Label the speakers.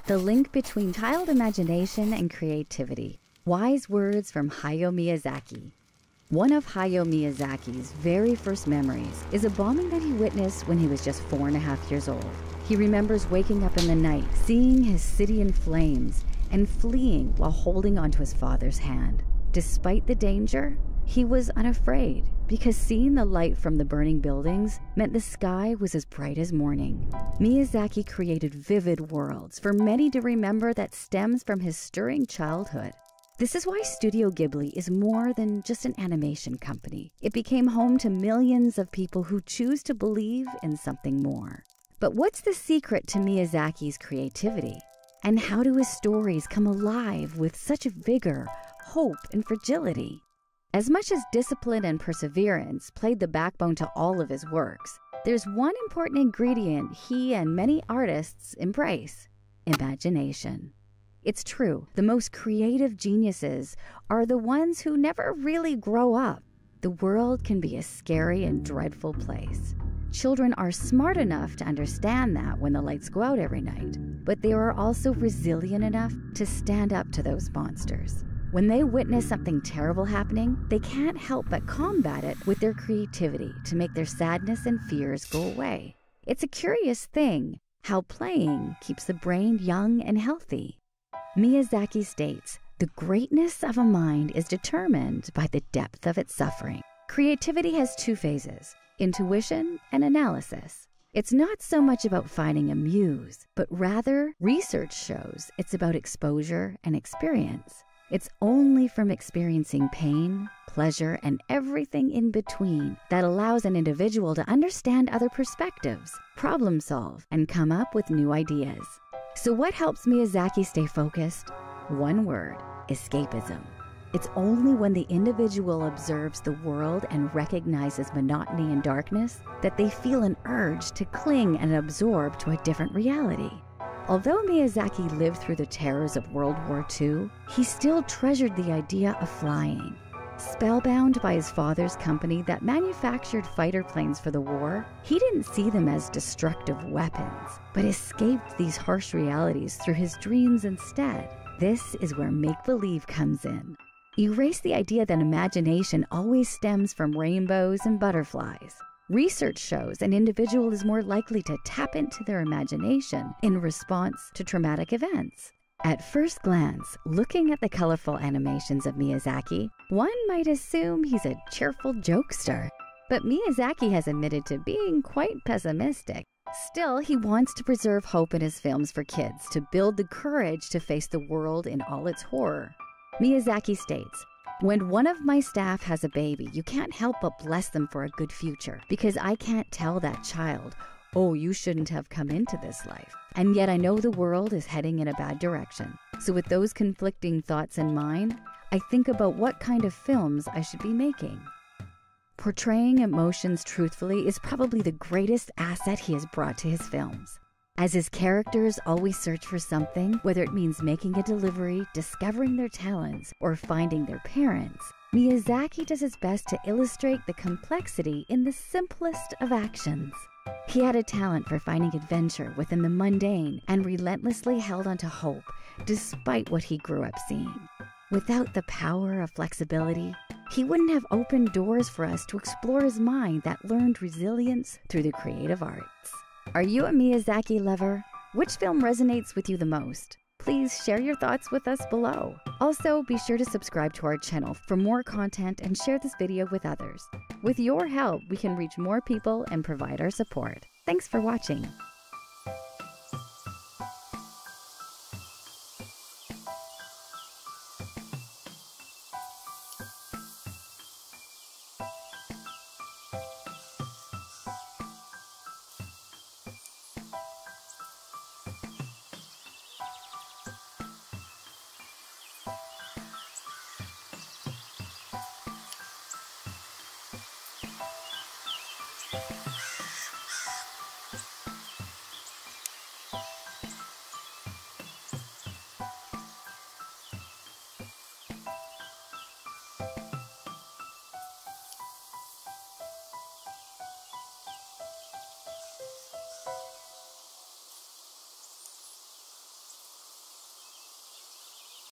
Speaker 1: The link between child imagination and creativity. Wise words from Hayao Miyazaki. One of Hayao Miyazaki's very first memories is a bombing that he witnessed when he was just 4.5 years old. He remembers waking up in the night, seeing his city in flames, and fleeing while holding onto his father's hand. Despite the danger, he was unafraid because seeing the light from the burning buildings meant the sky was as bright as morning. Miyazaki created vivid worlds for many to remember that stems from his stirring childhood. This is why Studio Ghibli is more than just an animation company. It became home to millions of people who choose to believe in something more. But what's the secret to Miyazaki's creativity? And how do his stories come alive with such vigor, hope, and fragility? As much as discipline and perseverance played the backbone to all of his works, there's one important ingredient he and many artists embrace: imagination. It's true, the most creative geniuses are the ones who never really grow up. The world can be a scary and dreadful place. Children are smart enough to understand that when the lights go out every night, but they are also resilient enough to stand up to those monsters. When they witness something terrible happening, they can't help but combat it with their creativity to make their sadness and fears go away. It's a curious thing how playing keeps the brain young and healthy. Miyazaki states, "The greatness of a mind is determined by the depth of its suffering." Creativity has two phases: intuition and analysis. It's not so much about finding a muse, but rather, research shows it's about exposure and experience. It's only from experiencing pain, pleasure, and everything in between that allows an individual to understand other perspectives, problem solve, and come up with new ideas. So what helps Miyazaki stay focused? One word: escapism. It's only when the individual observes the world and recognizes monotony and darkness that they feel an urge to cling and absorb to a different reality. Although Miyazaki lived through the terrors of World War II, he still treasured the idea of flying. Spellbound by his father's company that manufactured fighter planes for the war, he didn't see them as destructive weapons, but escaped these harsh realities through his dreams instead. This is where make-believe comes in. Erase the idea that imagination always stems from rainbows and butterflies. Research shows an individual is more likely to tap into their imagination in response to traumatic events. At first glance, looking at the colorful animations of Miyazaki, one might assume he's a cheerful jokester. But Miyazaki has admitted to being quite pessimistic. Still, he wants to preserve hope in his films for kids to build the courage to face the world in all its horror. Miyazaki states, "When one of my staff has a baby, you can't help but bless them for a good future, because I can't tell that child, 'Oh, you shouldn't have come into this life.' And yet I know the world is heading in a bad direction. So with those conflicting thoughts in mind, I think about what kind of films I should be making." Portraying emotions truthfully is probably the greatest asset he has brought to his films. As his characters always search for something, whether it means making a delivery, discovering their talents, or finding their parents, Miyazaki does his best to illustrate the complexity in the simplest of actions. He had a talent for finding adventure within the mundane and relentlessly held onto hope despite what he grew up seeing. Without the power of flexibility, he wouldn't have opened doors for us to explore his mind that learned resilience through the creative arts. Are you a Miyazaki lover? Which film resonates with you the most? Please share your thoughts with us below. Also, be sure to subscribe to our channel for more content and share this video with others. With your help, we can reach more people and provide our support. Thanks for watching.